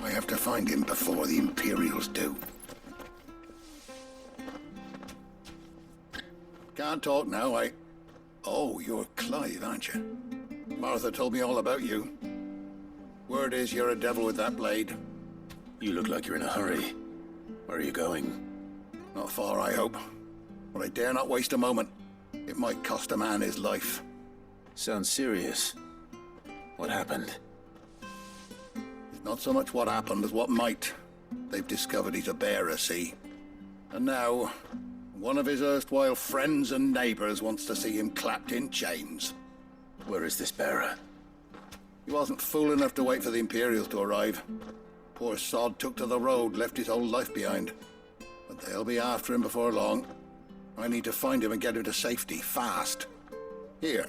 I have to find him before the Imperials do. Can't talk now, Oh, you're Clive, aren't you? Martha told me all about you. Word is you're a devil with that blade. You look like you're in a hurry. Where are you going? Not far, I hope. But I dare not waste a moment. It might cost a man his life. Sounds serious. What happened? It's not so much what happened as what might. They've discovered he's a bearer, see? And now, one of his erstwhile friends and neighbors wants to see him clapped in chains. Where is this bearer? He wasn't fool enough to wait for the Imperials to arrive. Poor sod took to the road, left his whole life behind. But they'll be after him before long. I need to find him and get him to safety, fast. Here.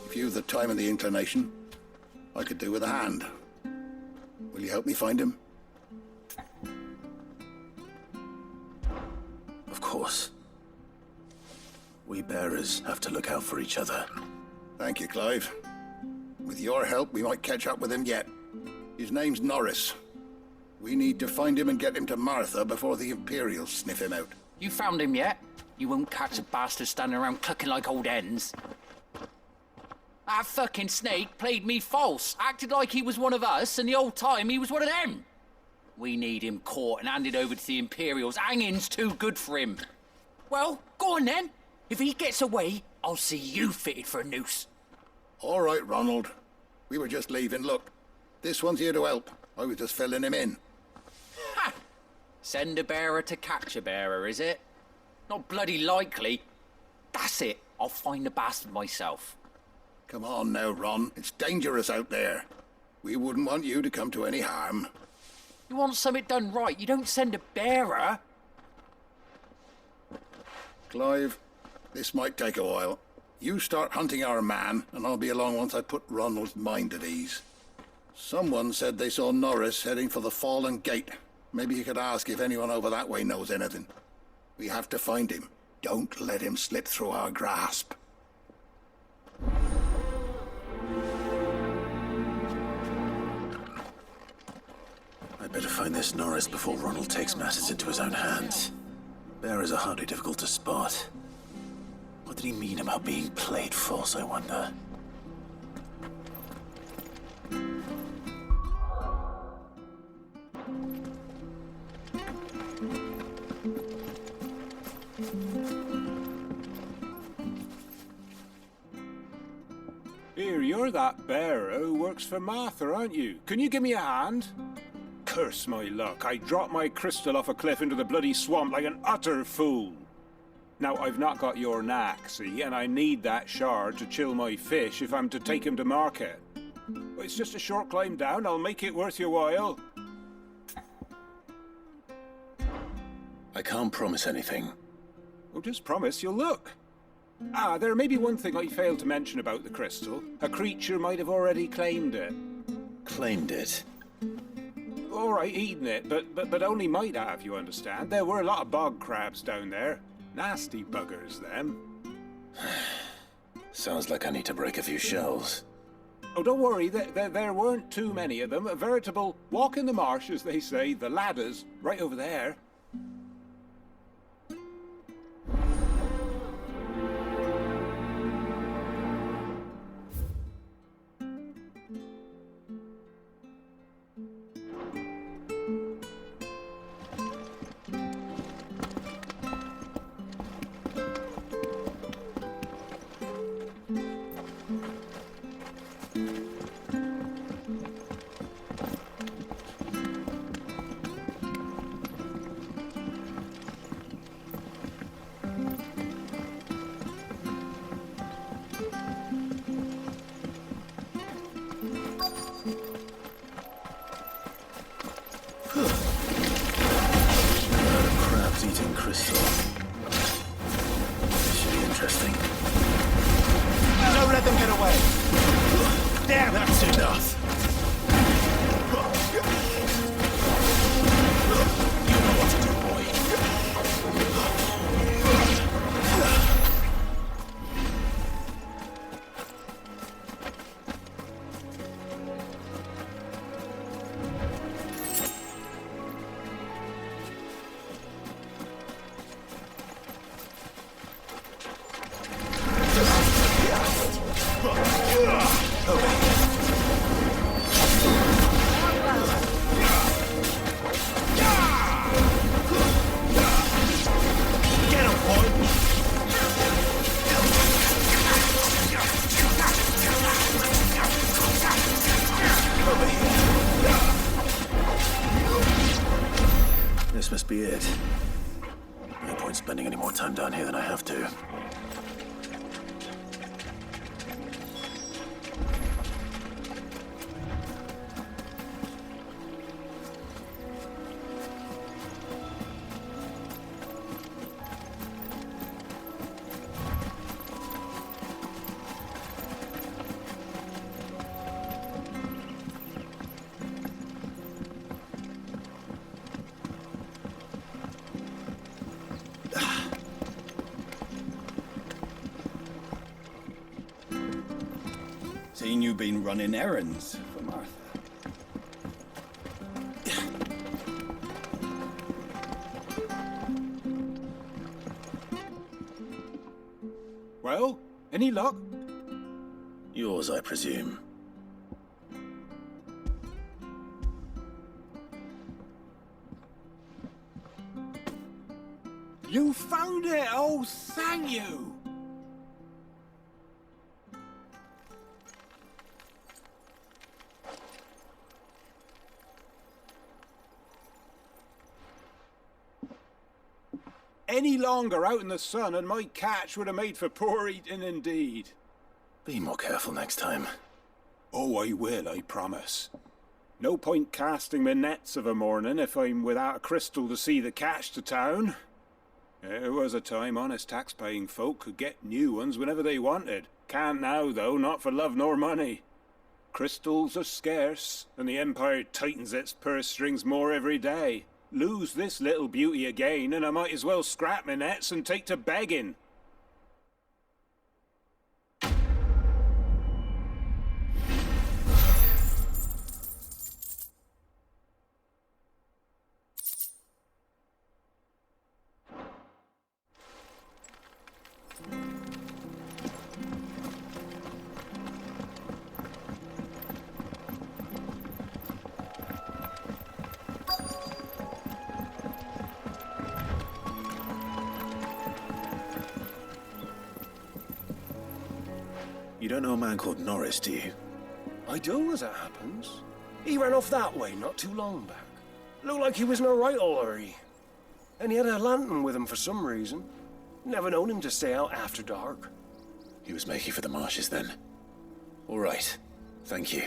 If you've the time and the inclination, I could do with a hand. Will you help me find him? Of course. We bearers have to look out for each other. Thank you, Clive. With your help, we might catch up with him yet. His name's Norreis. We need to find him and get him to Martha before the Imperials sniff him out. You found him yet? You won't catch a bastard standing around clucking like old hens. That fucking snake played me false, acted like he was one of us, and the whole time he was one of them. We need him caught and handed over to the Imperials. Hanging's too good for him. Well, go on then. If he gets away, I'll see you fitted for a noose. All right, Ronald. We were just leaving. Look, this one's here to help. I was just filling him in. Ha! Send a bearer to catch a bearer, is it? Not bloody likely. That's it. I'll find the bastard myself. Come on now, Ron. It's dangerous out there. We wouldn't want you to come to any harm. You want something done right, you don't send a bearer. Clive, this might take a while. You start hunting our man, and I'll be along once I put Ronald's mind at ease. Someone said they saw Norreis heading for the Fallen Gate. Maybe you could ask if anyone over that way knows anything. We have to find him. Don't let him slip through our grasp. I'd better find this Norreis before Ronald takes matters into his own hands. Bearers are hardly difficult to spot. What did he mean about being played false, I wonder? Here, you're that bearer who works for Martha, aren't you? Can you give me a hand? Curse my luck, I dropped my crystal off a cliff into the bloody swamp like an utter fool. Now, I've not got your knack, see, and I need that shard to chill my fish if I'm to take him to market. But it's just a short climb down, I'll make it worth your while. I can't promise anything. Well, just promise you'll look. Ah, there may be one thing I failed to mention about the crystal. A creature might have already claimed it. Claimed it? All right, eaten it, but only might have, you understand. There were a lot of bog crabs down there. Nasty buggers, them. Sounds like I need to break a few shells. Oh, don't worry, there weren't too many of them. A veritable walk in the marshes, they say. The ladders, right over there. Eating crystal. This should be interesting. Don't let them get away! Damn, That's enough! You know what to do, boy. be it. No point spending any more time down here than I have to. Seen you been running errands for Martha. Well, any luck? Yours, I presume. You found it! Oh, thank you! Any longer out in the sun and my catch would have made for poor eating indeed. Be more careful next time. Oh, I will, I promise. No point casting my nets of a morning if I'm without a crystal to see the catch to town. There was a time honest tax-paying folk could get new ones whenever they wanted. Can't now, though, not for love nor money. Crystals are scarce, and the Empire tightens its purse strings more every day. Lose this little beauty again, and I might as well scrap my nets and take to begging. You don't know a man called Norreis, do you? I do, as it happens. He ran off that way not too long back. Looked like he was in a right old hurry. And he had a lantern with him for some reason. Never known him to stay out after dark. He was making for the marshes then. All right. Thank you.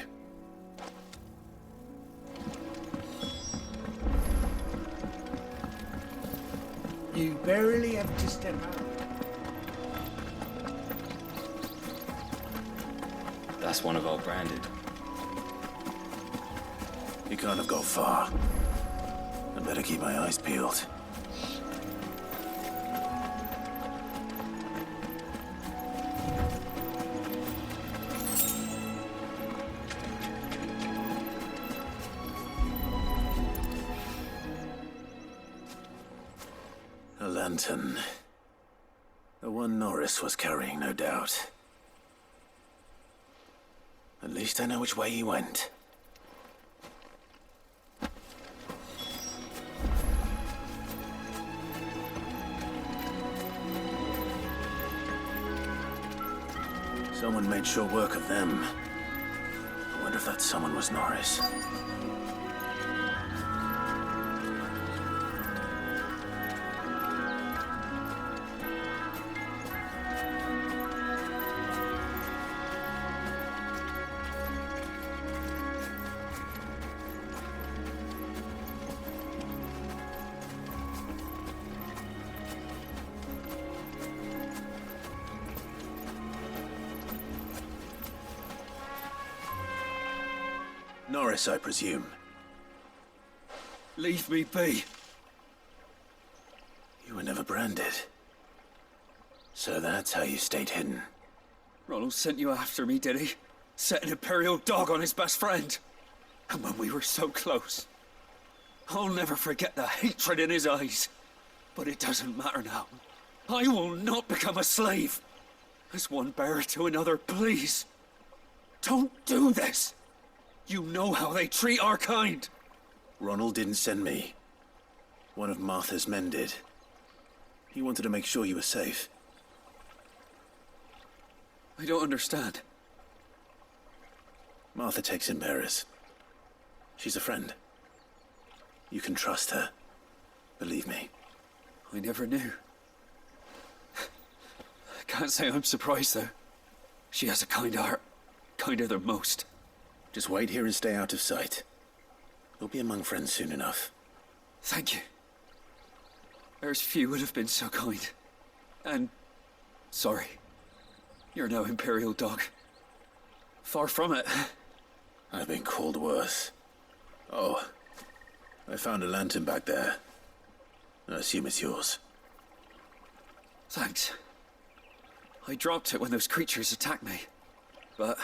You barely have to step out. That's one of our branded. You can't have got far. I better keep my eyes peeled. A lantern. The one Norreis was carrying, no doubt. At least I know which way he went. Someone made sure work of them. I wonder if that someone was Norreis. Norreis, I presume. Leave me be. You were never branded. So that's how you stayed hidden. Ronald sent you after me, did he? Set an Imperial dog on his best friend. And when we were so close. I'll never forget the hatred in his eyes. But it doesn't matter now. I will not become a slave. As one bearer to another, please. Don't do this. You know how they treat our kind. Ronald didn't send me. One of Martha's men did. He wanted to make sure you were safe. I don't understand. Martha takes in bearers. She's a friend. You can trust her. Believe me. I never knew. I can't say I'm surprised, though. She has a kind heart. Kinder than most. Just wait here and stay out of sight. We'll be among friends soon enough. Thank you. There's few would have been so kind. And... sorry. You're no Imperial dog. Far from it. I've been called worse. Oh, I found a lantern back there. I assume it's yours. Thanks. I dropped it when those creatures attacked me. But...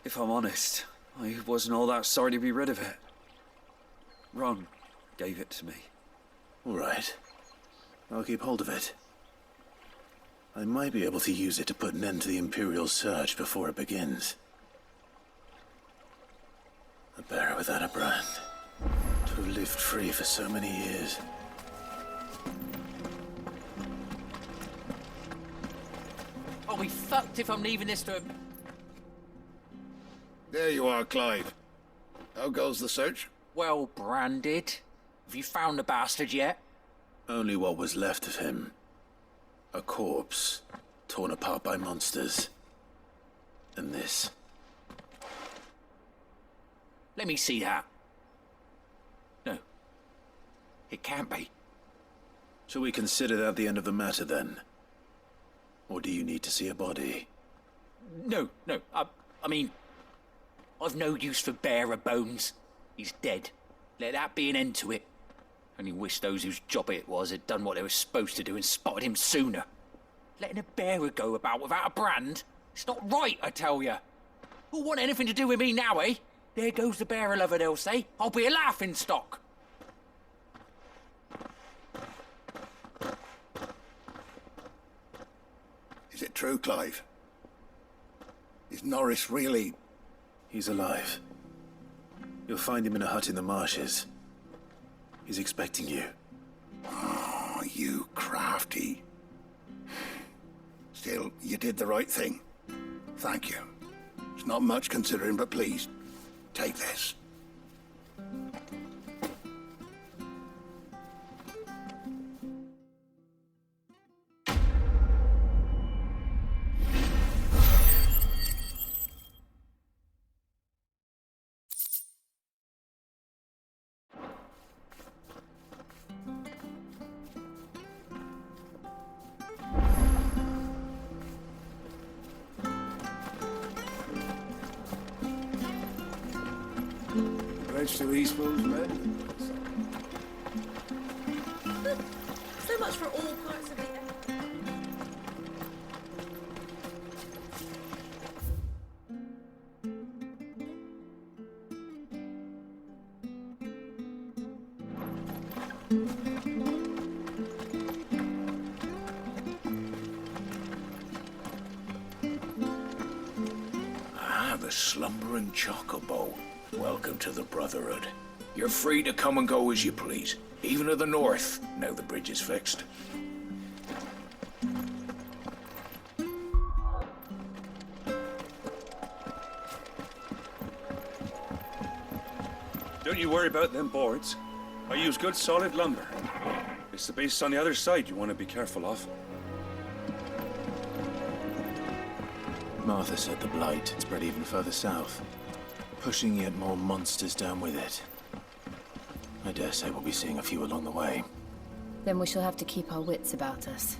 if I'm honest, I wasn't all that sorry to be rid of it. Ron gave it to me. All right. I'll keep hold of it. I might be able to use it to put an end to the Imperial search before it begins. A bearer without a brand. To have lived free for so many years. I'll be fucked if I'm leaving this to him. There you are, Clive. How goes the search? Well branded. Have you found the bastard yet? Only what was left of him. A corpse, torn apart by monsters. And this. Let me see that. No. It can't be. Shall we consider that the end of the matter, then? Or do you need to see a body? No. I mean... I've no use for bearer bones. He's dead. Let that be an end to it. Only wish those whose job it was had done what they were supposed to do and spotted him sooner. Letting a bearer go about without a brand? It's not right, I tell you. Who'll want anything to do with me now, eh? There goes the bearer lover, they'll say. I'll be a laughing stock. Is it true, Clive? Is Norreis really... He's alive. You'll find him in a hut in the marshes. He's expecting you. Oh, you crafty. Still, you did the right thing. Thank you. It's not much considering, but please, take this. Bridge to Eastpool's men. So much for all parts of it. The slumbering chocobo. Welcome to the Brotherhood. You're free to come and go as you please, even to the north, now the bridge is fixed. Don't you worry about them boards. I use good solid lumber. It's the base on the other side you want to be careful of. Martha said the blight spread even further south, pushing yet more monsters down with it. I dare say we'll be seeing a few along the way. Then we shall have to keep our wits about us.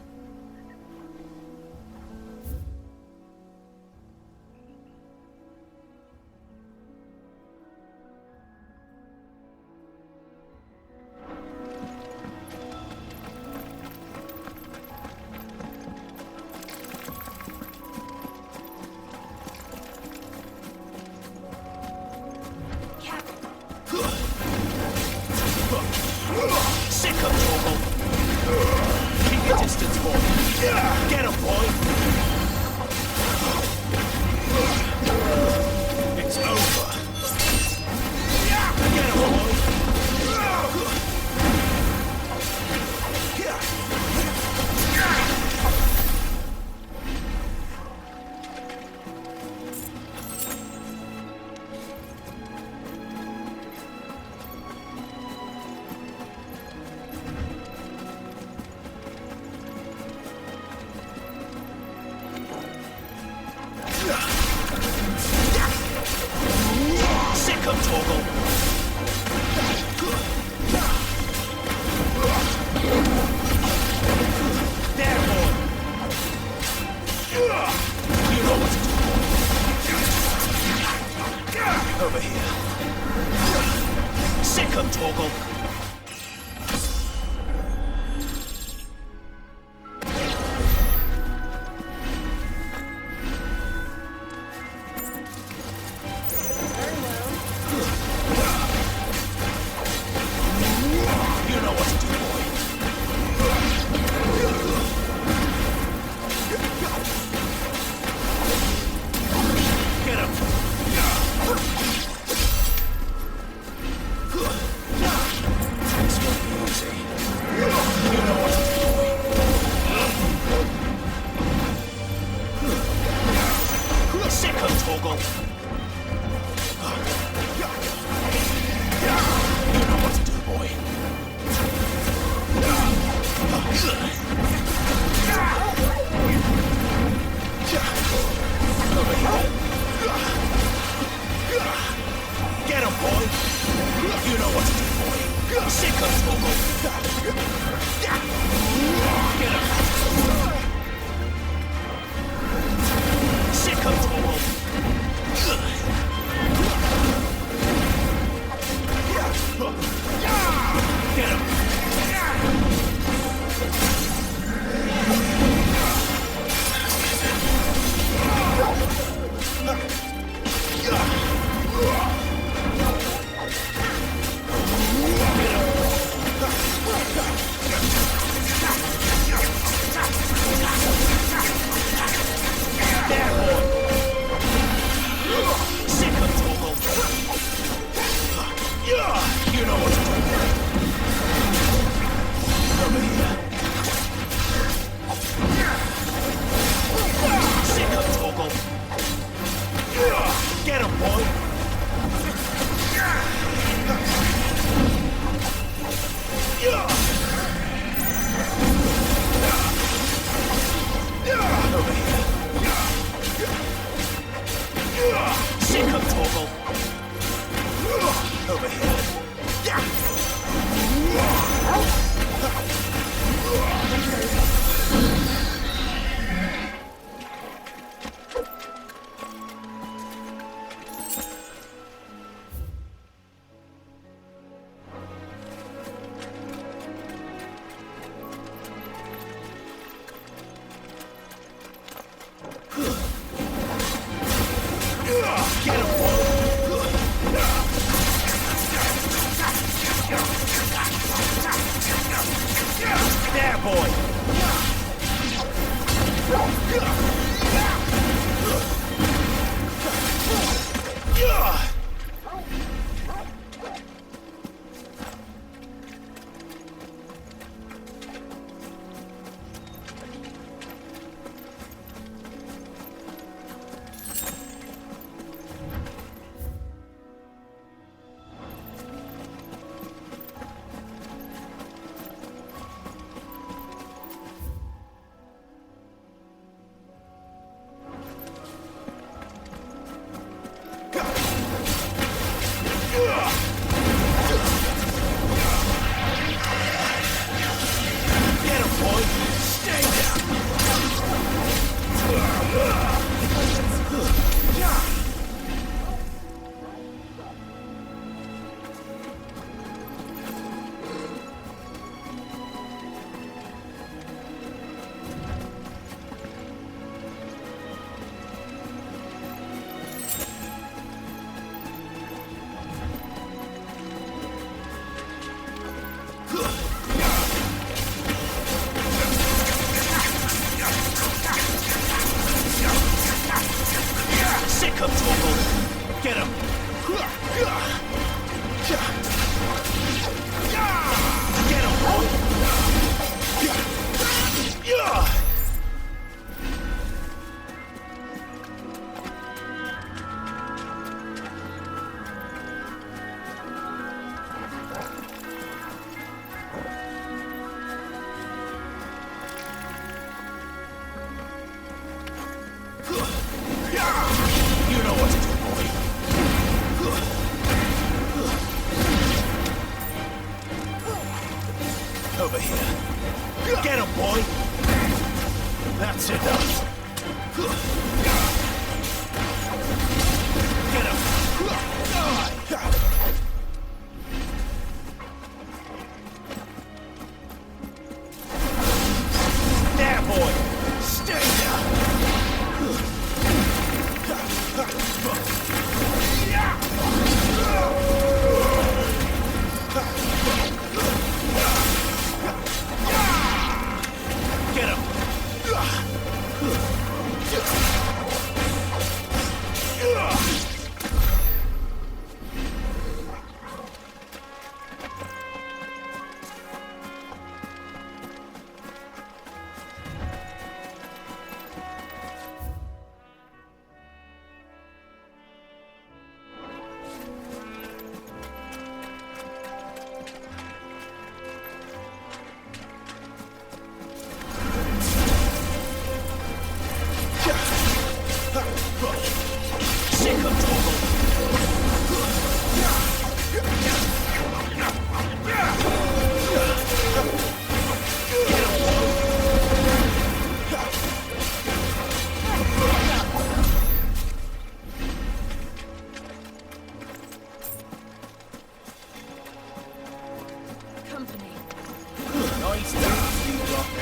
Over here. Sick 'em, Torgal.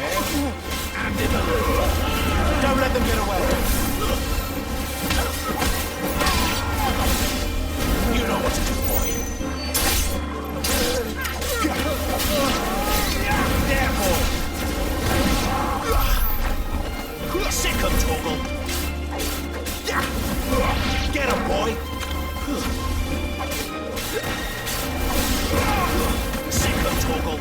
And in the middle. Don't let them get away. You know what to do, boy. There, boy. Sick him, Toggle. Get him, boy. Sick him, Toggle.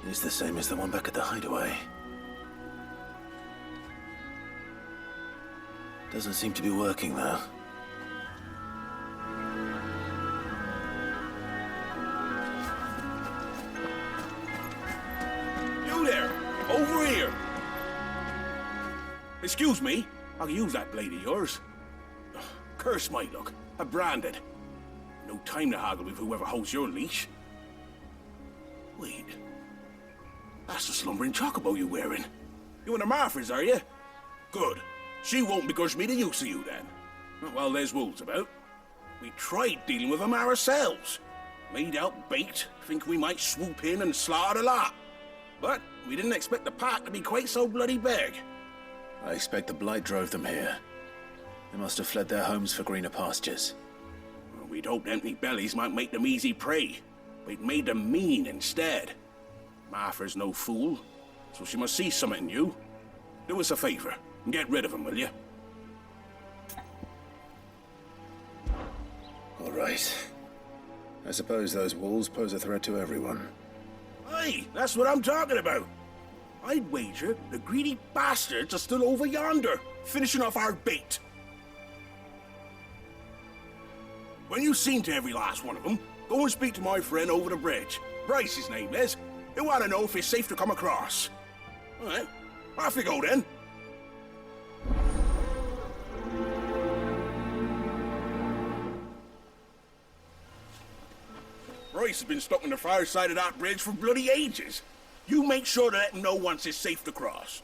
It's the same as the one back at the hideaway. Doesn't seem to be working, though. You there! Over here! Excuse me, I can use that blade of yours. Ugh, curse my luck. I'm branded. No time to haggle with whoever holds your leash. Wait. That's the slumbering chocobo you're wearing. You in the Marfers, are you? Good. She won't begrudge me the use of you, then. Not while there's wolves about. We tried dealing with them ourselves. Made out baked, think we might swoop in and slaughter the lot. But we didn't expect the pack to be quite so bloody big. I expect the blight drove them here. They must have fled their homes for greener pastures. Well, we'd hoped empty bellies might make them easy prey, but it made them mean instead. Martha's no fool, so she must see something in you. Do us a favor and get rid of them, will you? All right. I suppose those walls pose a threat to everyone. Aye, that's what I'm talking about. I'd wager the greedy bastards are still over yonder, finishing off our bait. When you've seen to every last one of them, go and speak to my friend over the bridge. Bryce, his name is. He'll want to know if it's safe to come across. All right, off you go then. Bryce has been stuck on the far side of that bridge for bloody ages. You make sure to let him know once it's safe to cross.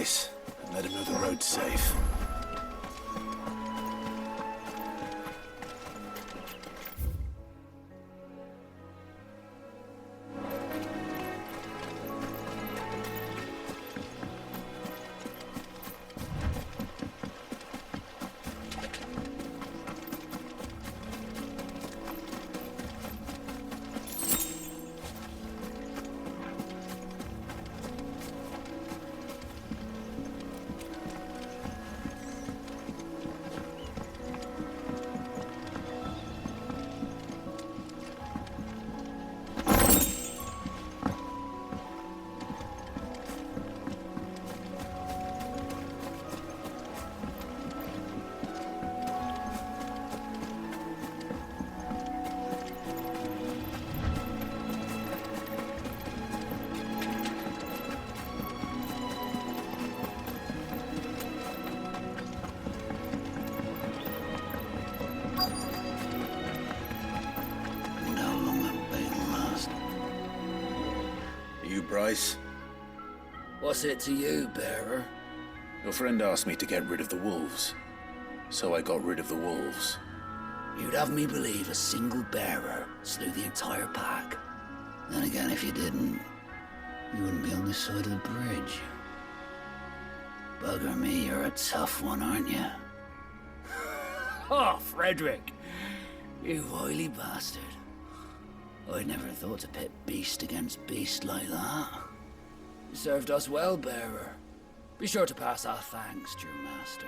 place and let him know the road's safe. Bryce? What's it to you, bearer? Your friend asked me to get rid of the wolves, so I got rid of the wolves. You'd have me believe a single bearer slew the entire pack. Then again, if you didn't, you wouldn't be on this side of the bridge. Bugger me, you're a tough one, aren't you? Oh, Frederick! You wily bastard. I'd never thought to pit beast against beast like that. You served us well, bearer. Be sure to pass our thanks, true master.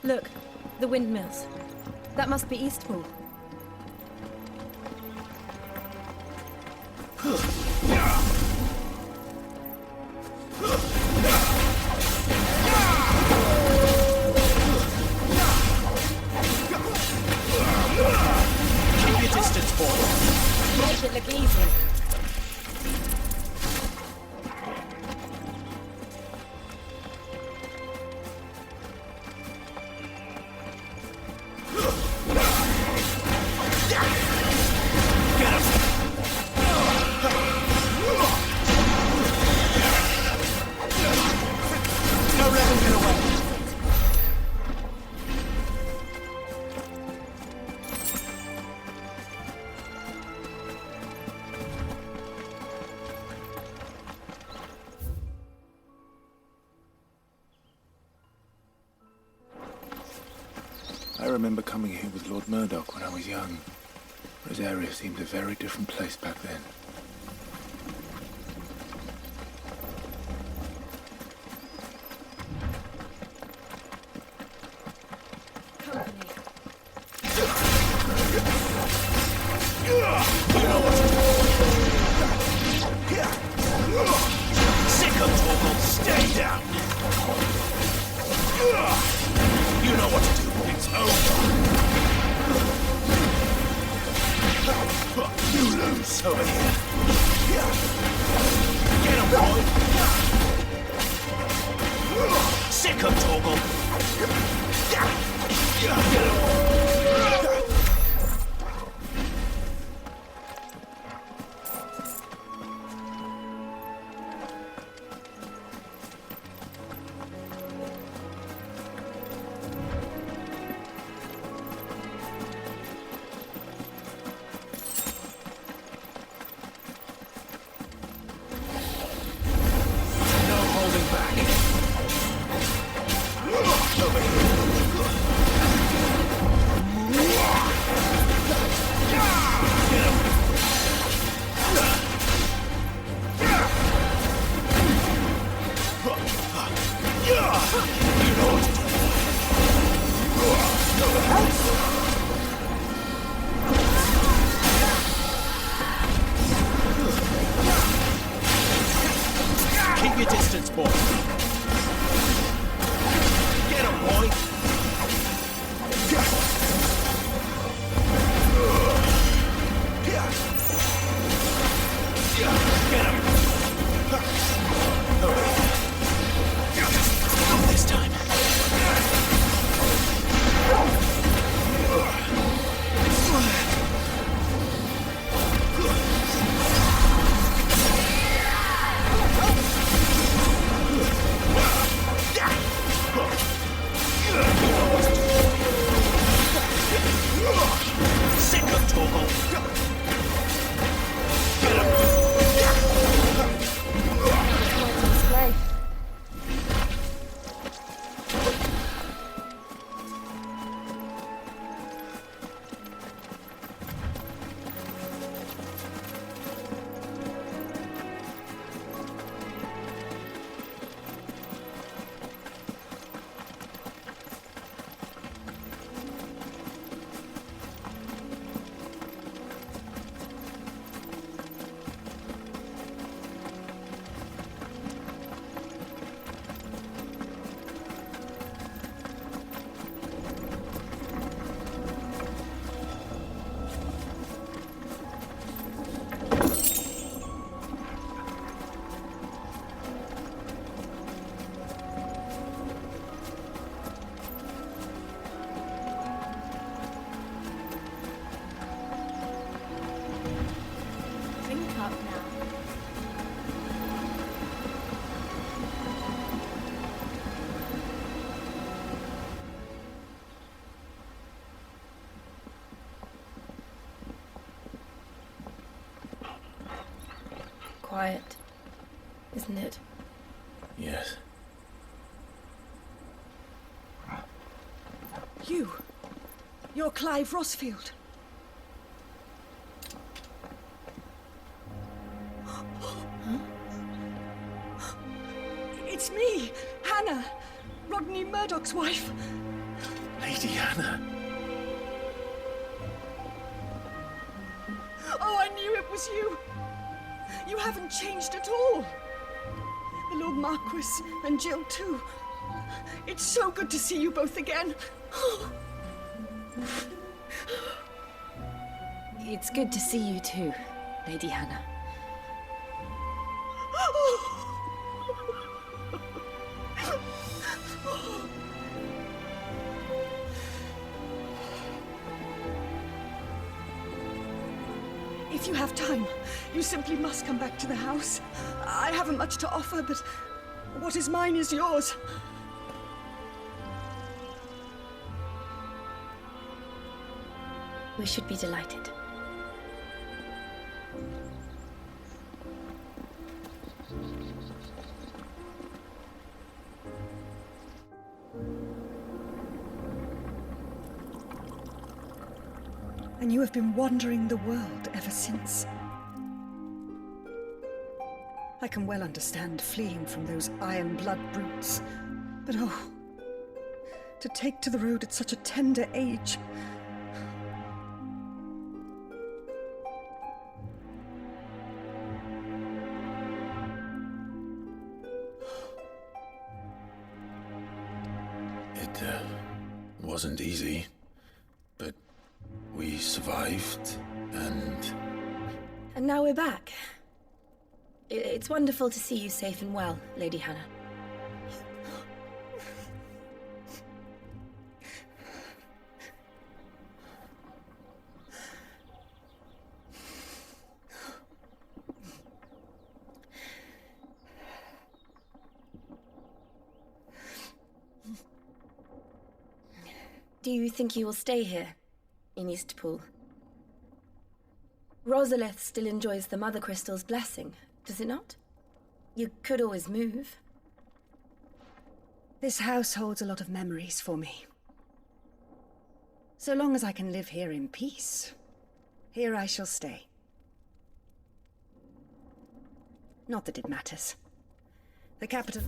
Look, the windmills. That must be Eastpool. Keep your distance, boy. Make it look easy. I remember coming here with Lord Murdoch when I was young. Rosaria seemed a very different place back then. Sick of Torgal, stay down! You know what to do. It's over. You lose over here. Get him, boy. Sick of Torgal. Get him. up now. Quiet, isn't it? Yes. You're Clive Rossfield. It's me, Hannah, Rodney Murdoch's wife. Lady Hannah. Oh, I knew it was you. You haven't changed at all. The Lord Marquis and Jill too. It's so good to see you both again. It's good to see you too, Lady Hannah. If you have time, you simply must come back to the house. I haven't much to offer, but what is mine is yours. We should be delighted. And you have been wandering the world ever since. I can well understand fleeing from those iron blood brutes. But oh, to take to the road at such a tender age. It wasn't easy, but we survived, and now we're back. It's wonderful to see you safe and well, Lady Hannah. Do you think you will stay here, in Eastpool? Rosalith still enjoys the Mother Crystal's blessing, does it not? You could always move. This house holds a lot of memories for me. So long as I can live here in peace, here I shall stay. Not that it matters. The capital...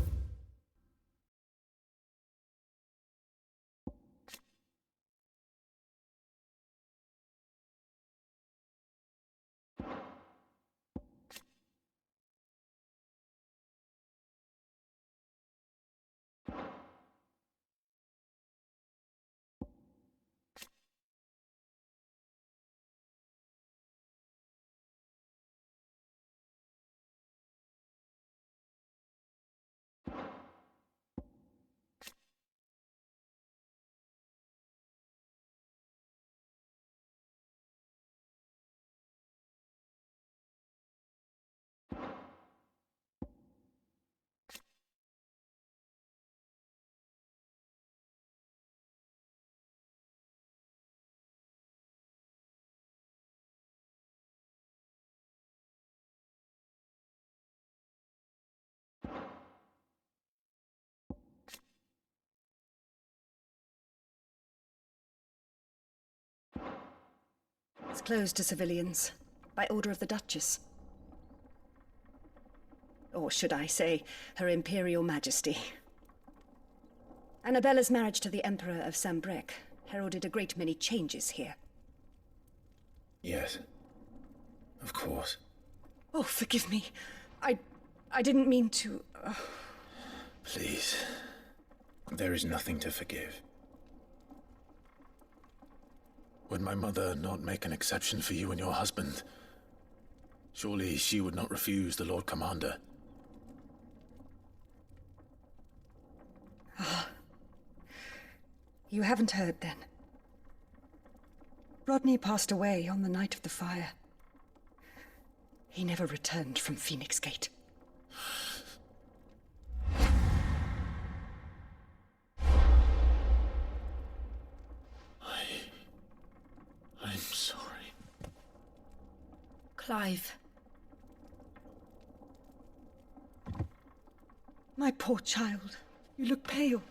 It's closed to civilians, by order of the Duchess. Or should I say, Her Imperial Majesty. Annabella's marriage to the Emperor of Sambrec heralded a great many changes here. yes, of course. Oh, forgive me. I didn't mean to... Please, there is nothing to forgive. Would my mother not make an exception for you and your husband? Surely she would not refuse the Lord Commander. You haven't heard, then. Rodney passed away on the night of the fire. He never returned from Phoenix Gate. I'm sorry. Clive. My poor child. You look pale.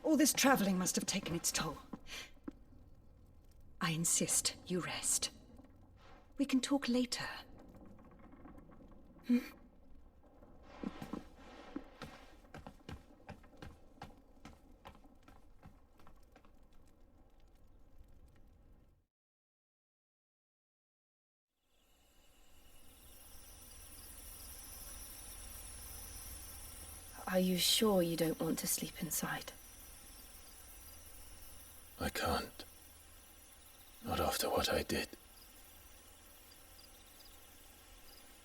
All this traveling must have taken its toll. I insist you rest. We can talk later. Hmm? Are you sure you don't want to sleep inside? I can't. Not after what I did.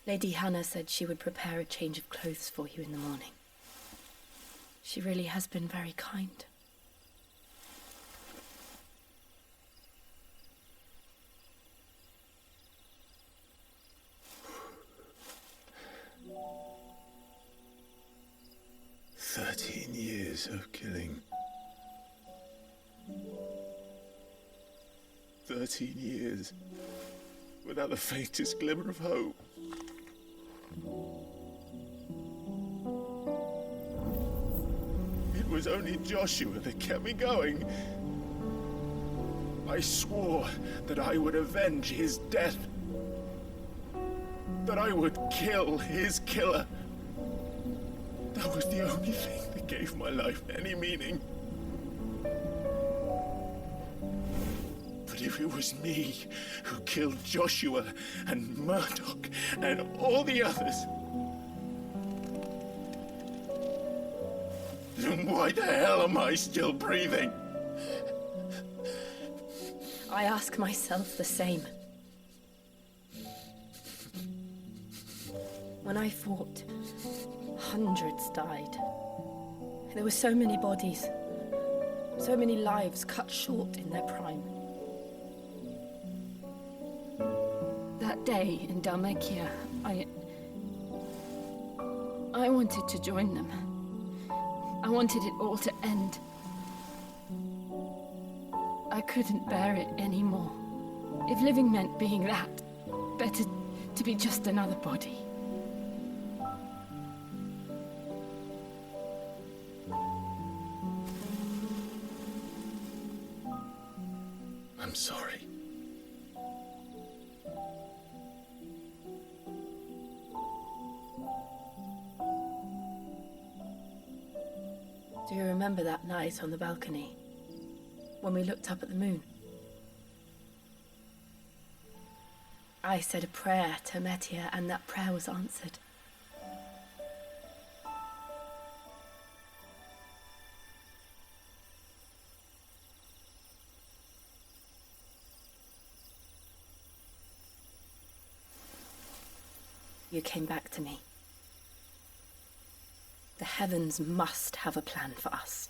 Lady Hannah said she would prepare a change of clothes for you in the morning. She really has been very kind. Years of killing. 13 years without the faintest glimmer of hope. It was only Joshua that kept me going. I swore that I would avenge his death. That I would kill his killer. That was the only thing that gave my life any meaning. But if it was me who killed Joshua and Murdoch and all the others, then why the hell am I still breathing? I ask myself the same. When I fought, hundreds died. There were so many bodies, so many lives cut short in their prime. That day in Dalmekia, I wanted to join them. I wanted it all to end. I couldn't bear it anymore. If living meant being that, better to be just another body. I'm sorry. Do you remember that night on the balcony, when we looked up at the moon? I said a prayer to Meteor, and that prayer was answered. You came back to me. The heavens must have a plan for us.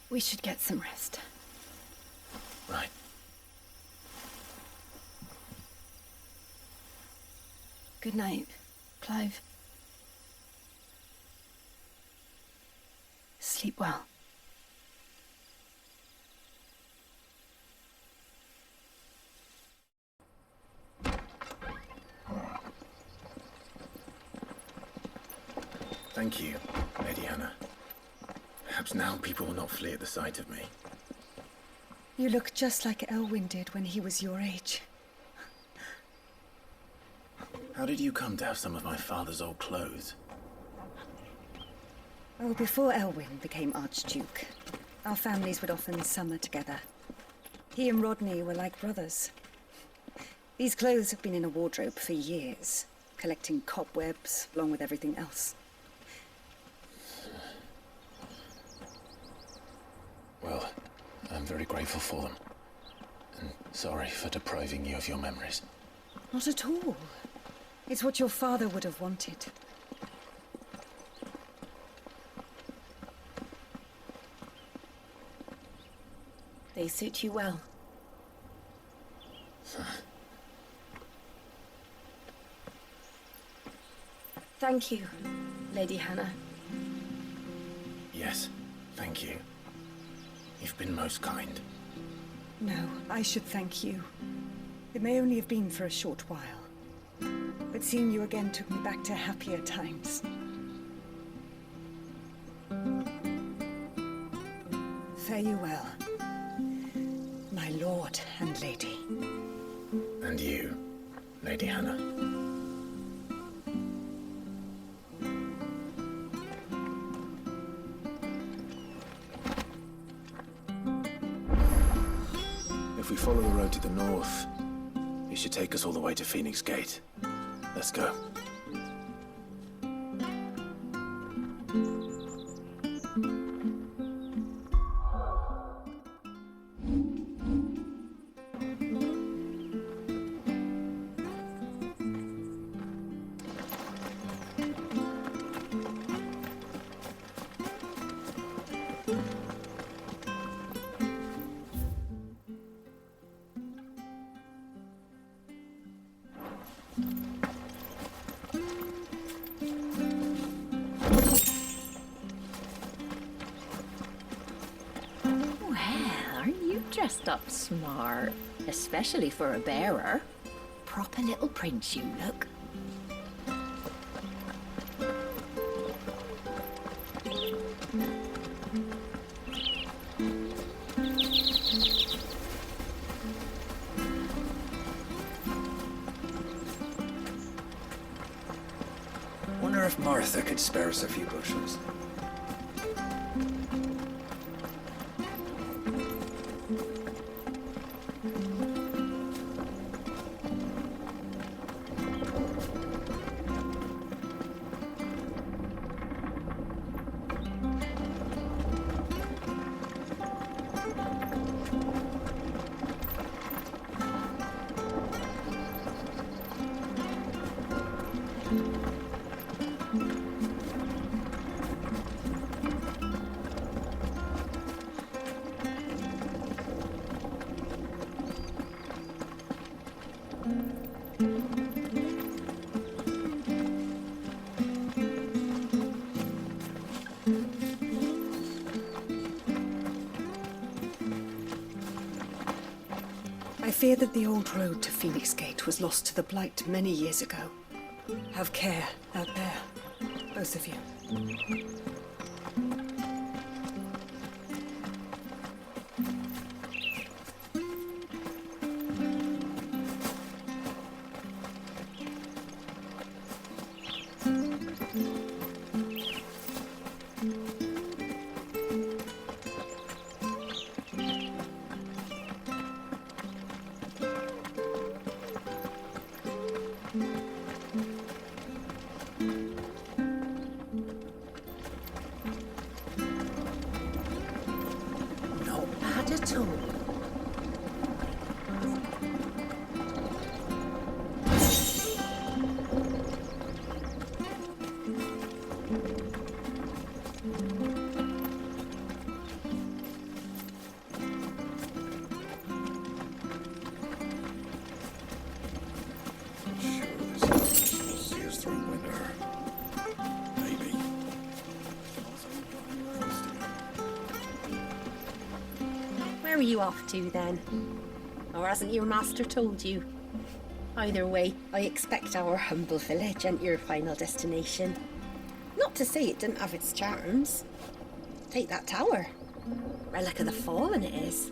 We should get some rest. Right. Good night, Clive. Sleep well. Thank you, Lady Hannah. Perhaps now people will not flee at the sight of me. You look just like Elwyn did when he was your age. How did you come to have some of my father's old clothes? Oh, before Elwyn became Archduke, our families would often summer together. He and Rodney were like brothers. These clothes have been in a wardrobe for years, collecting cobwebs along with everything else. Well, I'm very grateful for them. And sorry for depriving you of your memories. Not at all. It's what your father would have wanted. They suit you well. Thank you, Lady Hannah. Yes, thank you. You've been most kind. No, I should thank you. It may only have been for a short while, but seeing you again took me back to happier times. Fare you well, my lord and lady. And you, Lady Hannah. If we follow the road to the north, it should take us all the way to Phoenix Gate. Let's go. Dressed up smart, especially for a bearer. Proper little prince you look. Wonder if Martha could spare us a few bushels. I fear that the old road to Phoenix Gate was lost to the Blight many years ago. Have care out there, both of you. Where are you off to then? Or hasn't your master told you? Either way, I expect our humble village ain't your final destination. Not to say it didn't have its charms. Take that tower. Relic of the Fallen it is.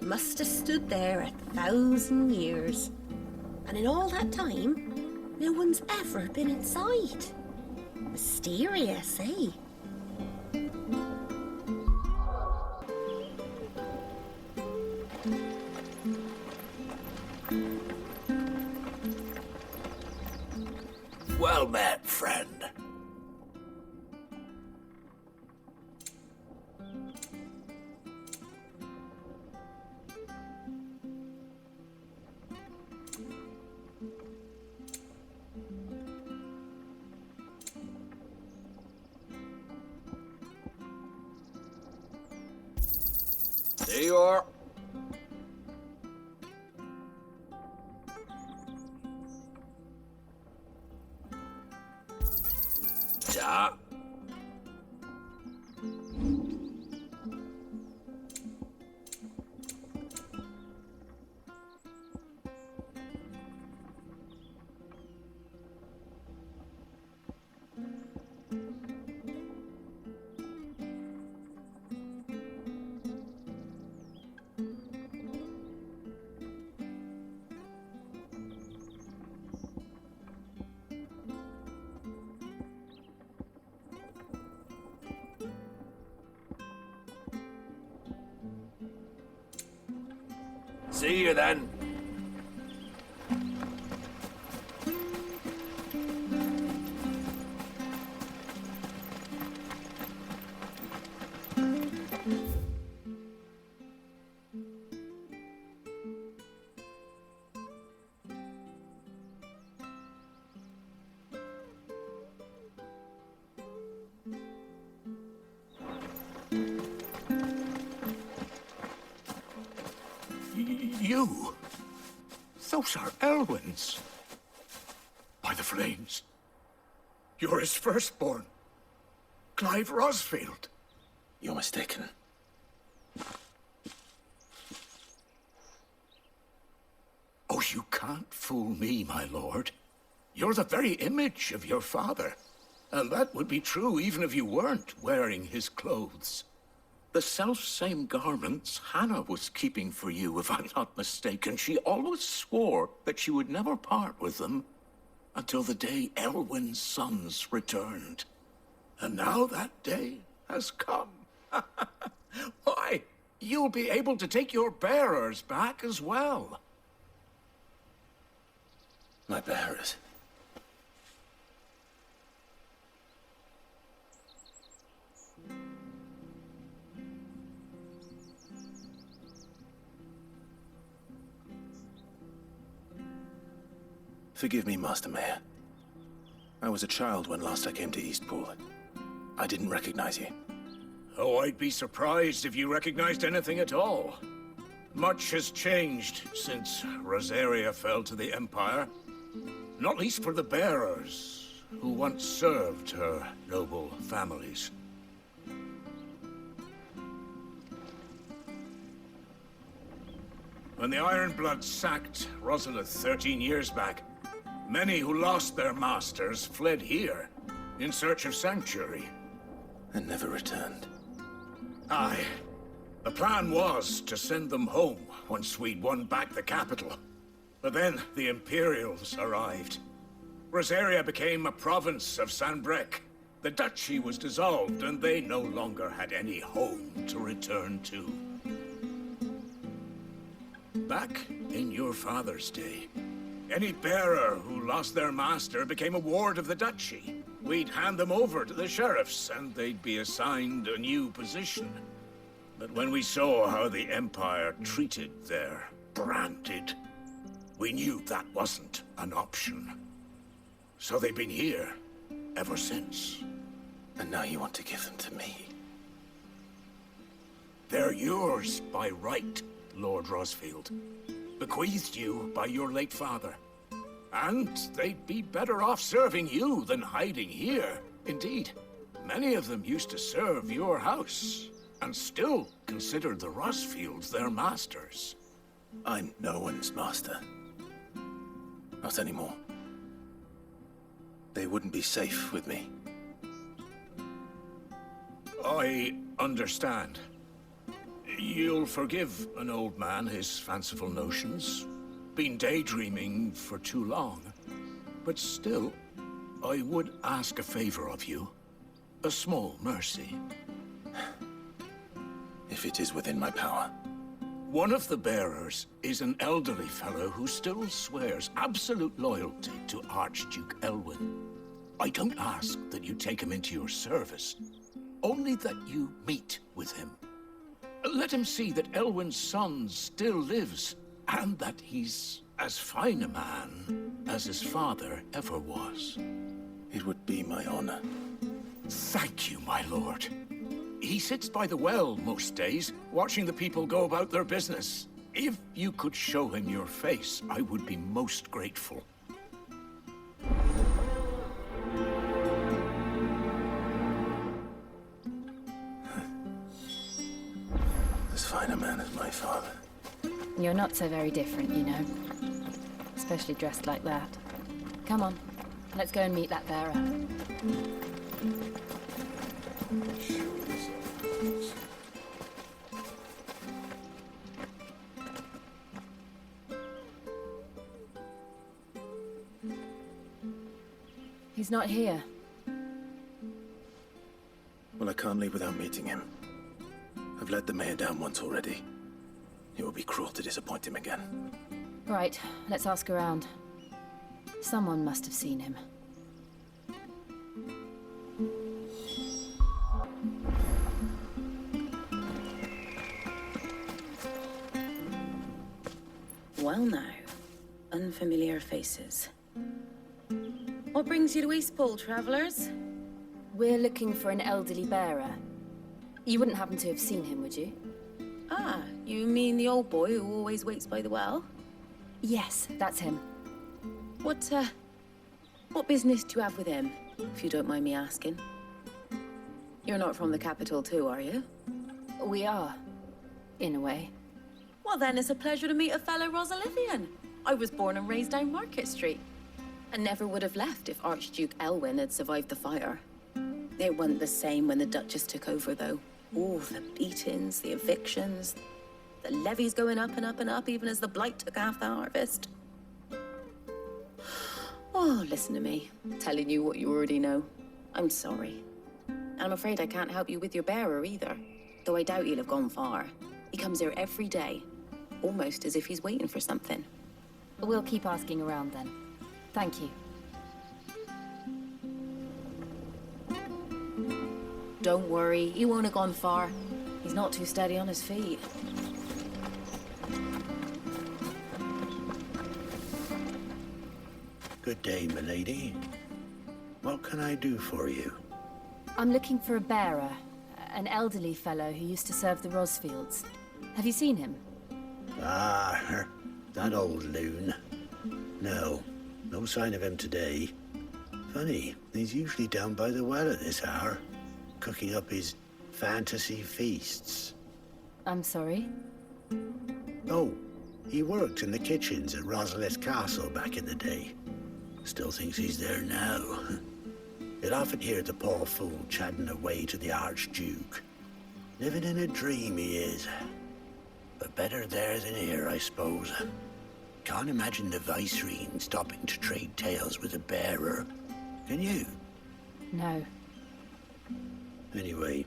Must have stood there 1,000 years. And in all that time, no one's ever been inside. Mysterious, eh? Well met, friend. There you are. Ta. See you then. You? Those are Elwyn's. By the flames. You're his firstborn. Clive Rosfield. You're mistaken. Oh, you can't fool me, my lord. You're the very image of your father. And that would be true even if you weren't wearing his clothes. The self-same garments Hannah was keeping for you, if I'm not mistaken. She always swore that she would never part with them until the day Elwyn's sons returned. And now that day has come. Why, you'll be able to take your bearers back as well. My bearers? Forgive me, Master Mayor. I was a child when last I came to Eastpool. I didn't recognize you. Oh, I'd be surprised if you recognized anything at all. Much has changed since Rosaria fell to the Empire. Not least for the bearers, who once served her noble families. When the Ironbloods sacked Rosalith 13 years back, many who lost their masters fled here in search of sanctuary. And never returned. Aye. The plan was to send them home once we'd won back the capital. But then the Imperials arrived. Rosaria became a province of Sanbreque. The duchy was dissolved, and they no longer had any home to return to. Back in your father's day, any bearer who lost their master became a ward of the duchy. We'd hand them over to the sheriffs, and they'd be assigned a new position. But when we saw how the Empire treated their branded, we knew that wasn't an option. So they've been here ever since. And now you want to give them to me? They're yours by right, Lord Rosfield. Bequeathed you by your late father. And they'd be better off serving you than hiding here. Indeed, many of them used to serve your house, and still considered the Rosfields their masters. I'm no one's master. Not anymore. They wouldn't be safe with me. I understand. You'll forgive an old man his fanciful notions. Been daydreaming for too long. But still, I would ask a favor of you. A small mercy. If it is within my power. One of the bearers is an elderly fellow who still swears absolute loyalty to Archduke Elwyn. I don't ask that you take him into your service, only that you meet with him. Let him see that Elwyn's son still lives, and that he's as fine a man as his father ever was. It would be my honor. Thank you, my lord. He sits by the well most days, watching the people go about their business. If you could show him your face, I would be most grateful. fine a man as my father. You're not so very different, you know. Especially dressed like that. Come on, let's go and meet that bearer. He's not here. Well, I can't leave without meeting him. I've let the mayor down once already. It would be cruel to disappoint him again. Right, let's ask around. Someone must have seen him. Well now, unfamiliar faces. What brings you to Eastpool, travellers? We're looking for an elderly bearer. You wouldn't happen to have seen him, would you? Ah, you mean the old boy who always waits by the well? Yes, that's him. What business do you have with him, if you don't mind me asking? You're not from the capital too, are you? We are, in a way. Well then, it's a pleasure to meet a fellow Rosalithian. I was born and raised down Market Street. And never would have left if Archduke Elwyn had survived the fire. It wasn't the same when the Duchess took over, though. Oh, the beatings, the evictions, the levies going up and up and up, even as the blight took half the harvest. Oh, listen to me, telling you what you already know. I'm sorry. And I'm afraid I can't help you with your bearer either, though I doubt he'll have gone far. He comes here every day, almost as if he's waiting for something. We'll keep asking around then. Thank you. Don't worry, he won't have gone far. He's not too steady on his feet. Good day, milady. What can I do for you? I'm looking for a bearer, an elderly fellow who used to serve the Rosfields. Have you seen him? Ah, that old loon. No sign of him today. Funny, he's usually down by the well at this hour, cooking up his fantasy feasts. I'm sorry? Oh, he worked in the kitchens at Rosalith Castle back in the day. Still thinks he's there now. You'll often hear the poor fool chatting away to the Archduke. Living in a dream he is. But better there than here, I suppose. Can't imagine the Viceroy stopping to trade tales with a bearer. Can you? No. Anyway,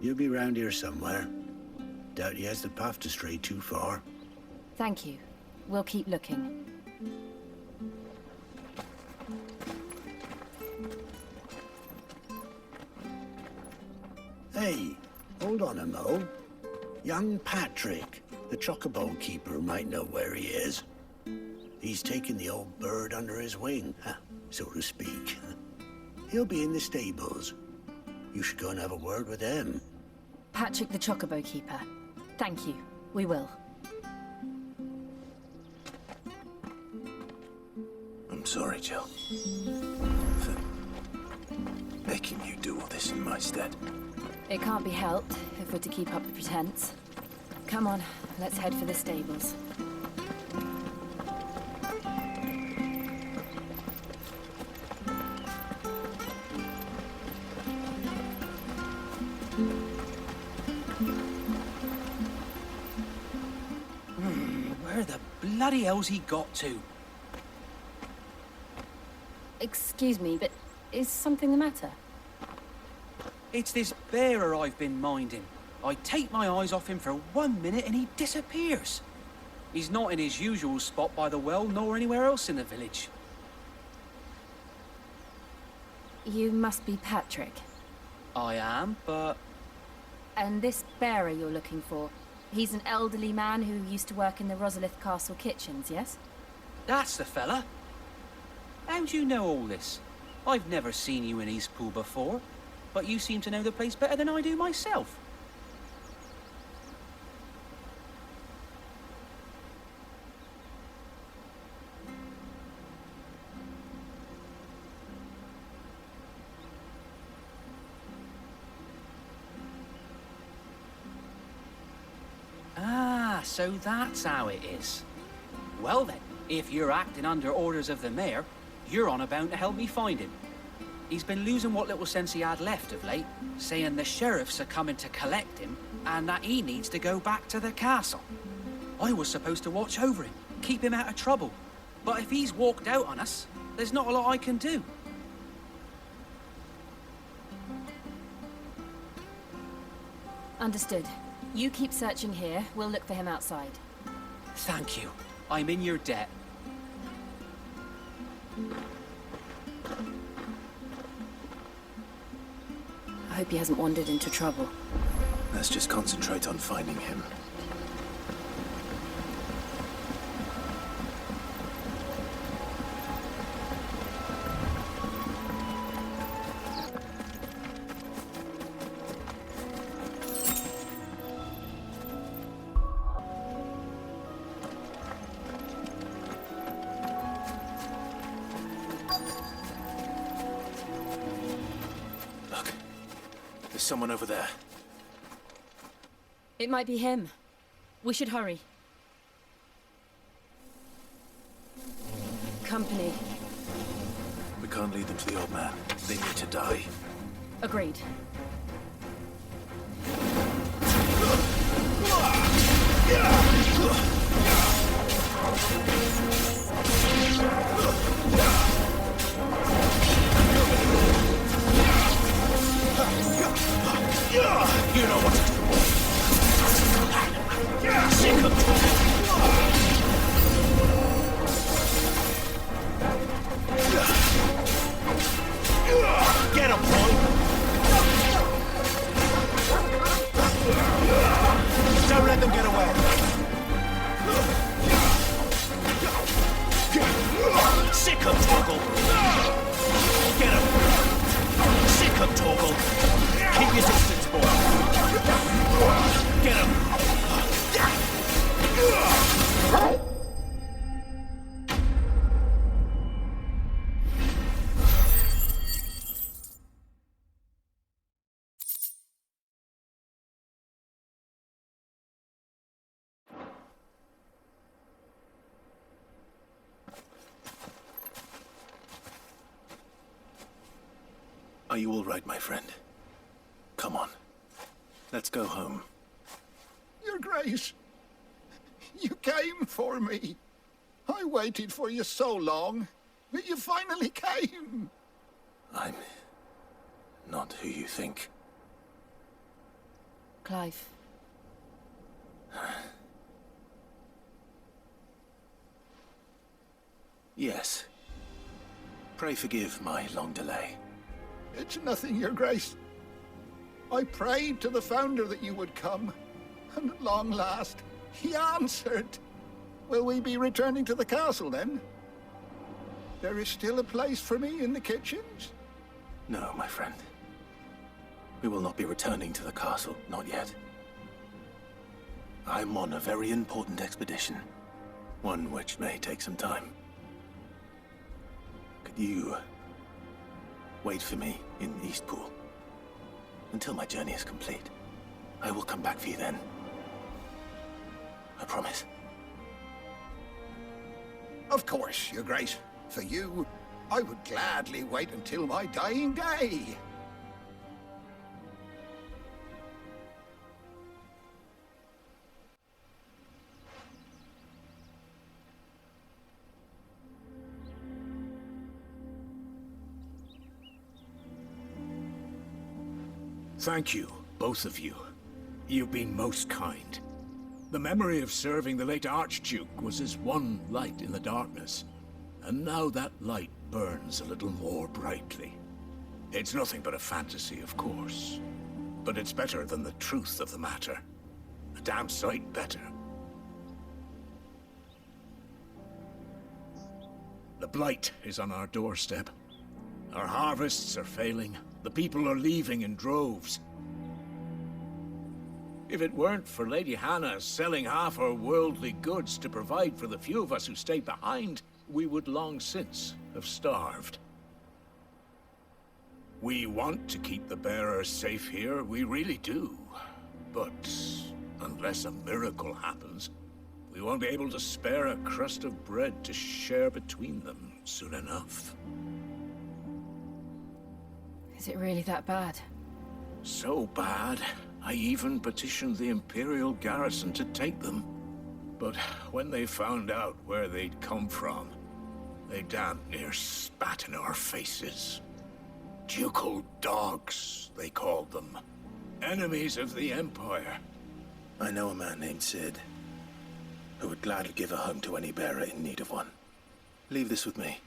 you'll be round here somewhere. Doubt he has the path to stray too far. Thank you. We'll keep looking. Hey, hold on a mo. Young Patrick, the chocobo keeper, might know where he is. He's taken the old bird under his wing, so to speak. He'll be in the stables. You should go and have a word with him. Patrick the chocobo keeper. Thank you. We will. I'm sorry, Jill. For making you do all this in my stead. It can't be helped if we're to keep up the pretense. Come on, let's head for the stables. Where the bloody hell's he got to? Excuse me, but is something the matter? It's this bearer I've been minding. I take my eyes off him for 1 minute and he disappears. He's not in his usual spot by the well, nor anywhere else in the village. You must be Patrick. I am, but... And this bearer you're looking for, he's an elderly man who used to work in the Rosalith Castle kitchens, yes? That's the fella. How do you know all this? I've never seen you in Eastpool before, but you seem to know the place better than I do myself. So that's how it is. Well then, if you're acting under orders of the mayor, you're on bound to help me find him. He's been losing what little sense he had left of late, saying the sheriffs are coming to collect him, and that he needs to go back to the castle. I was supposed to watch over him, keep him out of trouble. But if he's walked out on us, there's not a lot I can do. Understood. You keep searching here, we'll look for him outside. Thank you. I'm in your debt. I hope he hasn't wandered into trouble. Let's just concentrate on finding him. Someone over there. It might be him. We should hurry. Company. We can't lead them to the old man. They need to die. Agreed. You know what to do. Sick of Get him, boy! Don't let them get away. Sick of Toggle. Get him. Sick of Toggle. Keep your distance, boy. Get him. Are you all right, my friend? Come on. Let's go home. Your Grace, you came for me. I waited for you so long, but you finally came. I'm not who you think. Clive. Yes. Pray forgive my long delay. It's nothing, Your Grace. I prayed to the Founder that you would come, and at long last, he answered. Will we be returning to the castle, then? There is still a place for me in the kitchens? No, my friend. We will not be returning to the castle, not yet. I'm on a very important expedition, one which may take some time. Could you wait for me in Eastpool until my journey is complete? I will come back for you then. I promise. Of course, Your Grace. For you, I would gladly wait until my dying day. Thank you, both of you. You've been most kind. The memory of serving the late Archduke was as one light in the darkness, and now that light burns a little more brightly. It's nothing but a fantasy, of course, but it's better than the truth of the matter. A damn sight better. The blight is on our doorstep. Our harvests are failing. The people are leaving in droves. If it weren't for Lady Hannah selling half her worldly goods to provide for the few of us who stay behind, we would long since have starved. We want to keep the bearers safe here, we really do. But unless a miracle happens, we won't be able to spare a crust of bread to share between them soon enough. Is it really that bad? So bad, I even petitioned the Imperial garrison to take them. But when they found out where they'd come from, they damn near spat in our faces. Ducal dogs, they called them. Enemies of the Empire. I know a man named Sid, who would gladly give a home to any bearer in need of one. Leave this with me.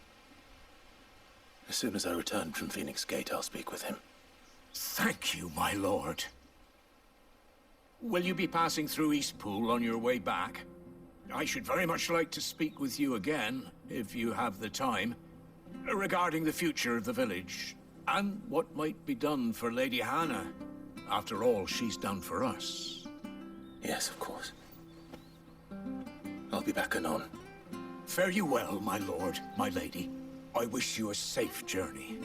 As soon as I return from Phoenix Gate, I'll speak with him. Thank you, my lord. Will you be passing through Eastpool on your way back? I should very much like to speak with you again, if you have the time, regarding the future of the village, and what might be done for Lady Hannah, after all she's done for us. Yes, of course. I'll be back anon. Fare you well, my lord, my lady. I wish you a safe journey.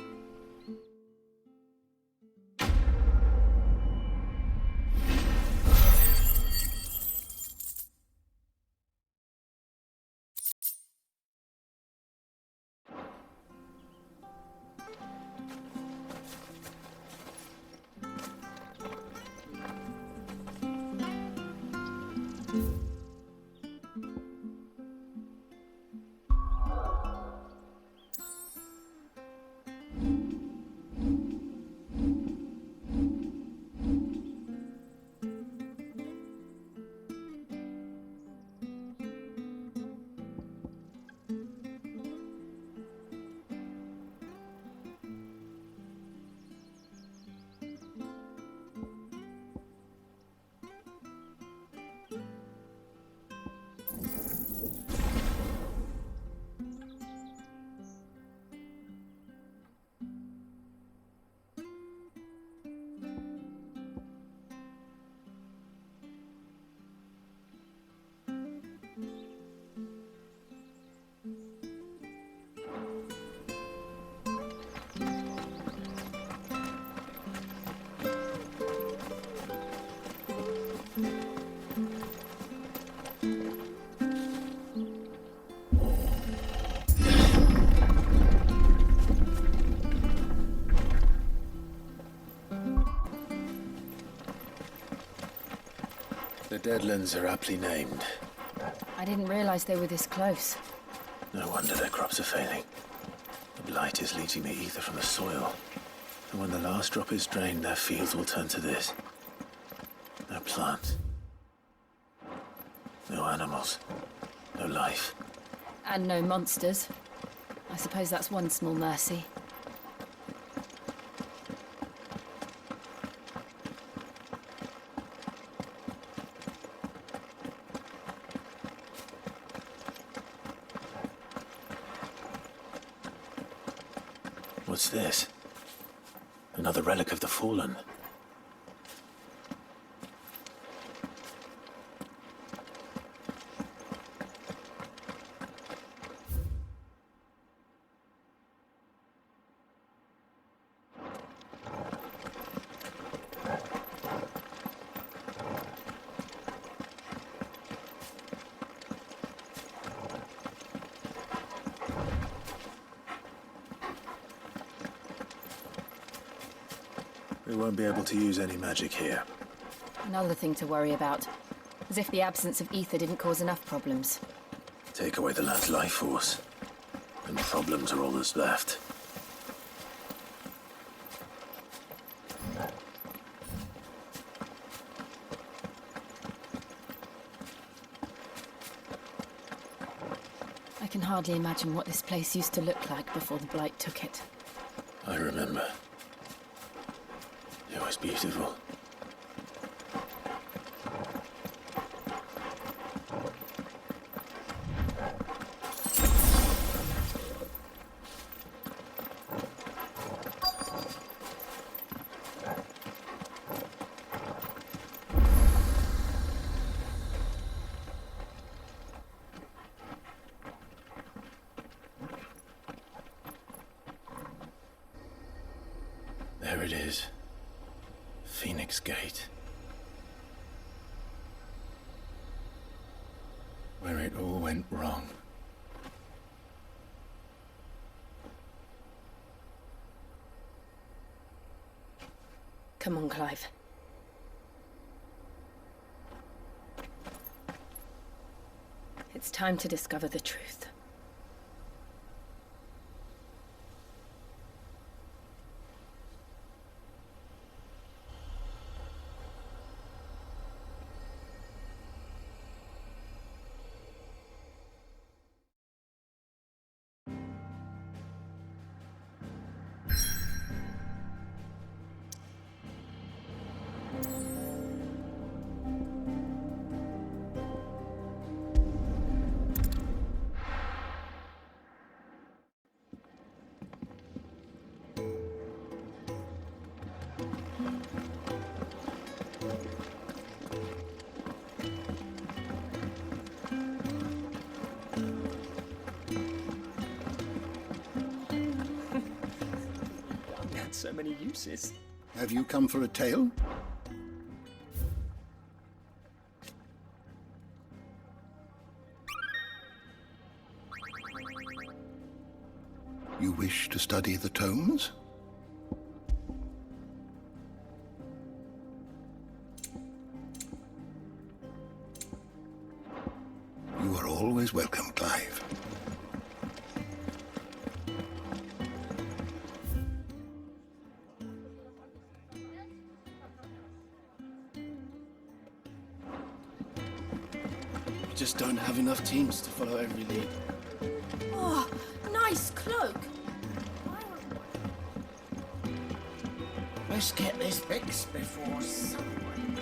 The Deadlands are aptly named. I didn't realize they were this close. No wonder their crops are failing. The blight is leaching the ether from the soil. And when the last drop is drained, their fields will turn to this. No plants. No animals. No life. And no monsters. I suppose that's one small mercy. What's this? Another relic of the Fallen. We won't be able to use any magic here. Another thing to worry about. As if the absence of ether didn't cause enough problems. Take away the lad's life force, and problems are all that's left. I can hardly imagine what this place used to look like before the Blight took it. I remember. It was beautiful. There it is. Phoenix Gate. Where it all went wrong. Come on, Clive. It's time to discover the truth. So many uses. Have you come for a tale? You wish to study the tomes? You are always welcome, Clive. Just don't have enough teams to follow every lead. Oh, nice cloak. Let's get this fixed before someone...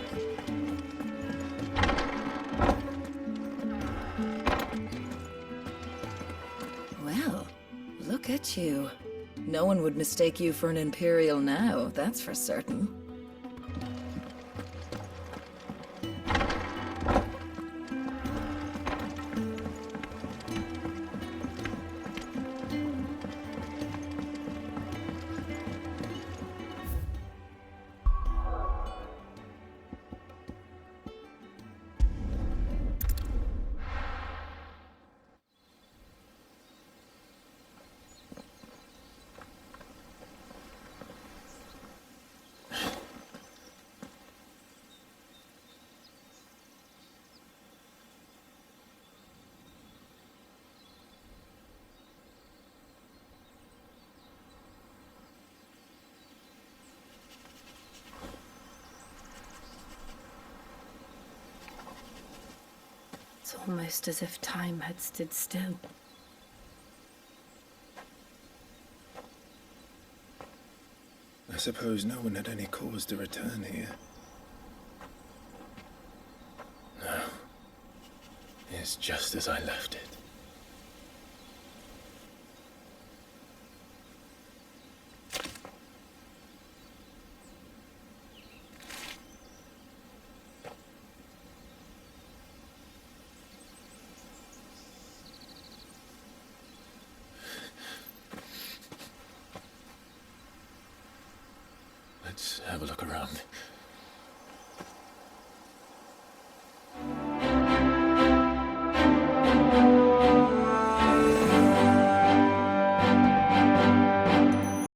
Well, look at you. No one would mistake you for an Imperial now, that's for certain. It's almost as if time had stood still. I suppose no one had any cause to return here. No. It's just as I left it. Let's have a look around.